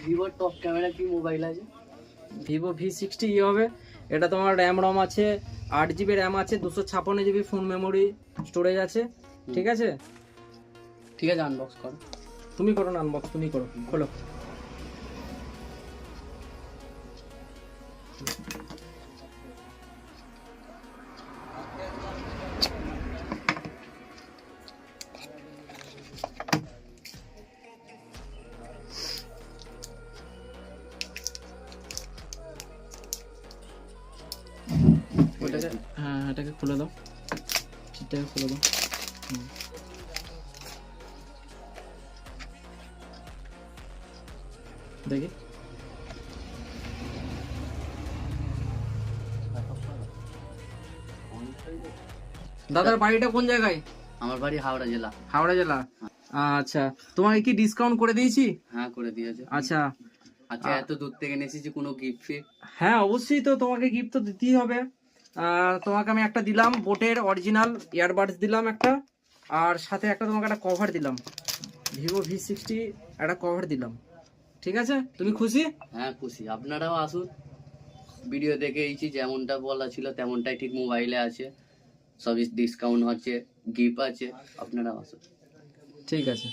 ভিভোর top camera কি mobile আছে? ভিভো V60 হবে। এটা তোমার র্যাম রম আছে, 8 GB র্যাম আছে, 256 GB ফোন মেমোরি স্টোরেজ আছে। ঠিক আছে, ঠিক আছে, আনবক্স করো। তুমি করো না আনবক্স, তুমি করো, খোলো। ওটাকে হ্যাঁ এটাকে খুলে দাও, এটাকে খুলে দাও। দেখি দাদার বাড়িটা কোন জায়গায়? আমার বাড়ি হাওড়া জেলা। হাওড়া জেলা। আচ্ছা, তোমাকে কি ডিসকাউন্ট করে দিয়েছি? হ্যাঁ, করে দিয়েছে। আচ্ছা আচ্ছা, এত দূর থেকে এসেছি, কোনো গিফট ফিফট? হ্যাঁ অবশ্যই, তো তোমাকে গিফট তো দিতেই হবে। তোমাকে আমি একটা দিলাম, বোটের অরিজিনাল ইয়ারবাডস দিলাম একটা, আর সাথে একটা তোমাকে একটা কভার দিলাম, ভিভো V60 একটা কভার দিলাম। ঠিক আছে, তুমি খুশি? হ্যাঁ খুশি। আপনারাও আসুন, ভিডিও দেখে এইছি যেমনটা বলা ছিল তেমনটাই ঠিক মোবাইলে আছে, সবই ডিসকাউন্ট হচ্ছে, গিফট আছে, আপনারাও আসুন। ঠিক আছে।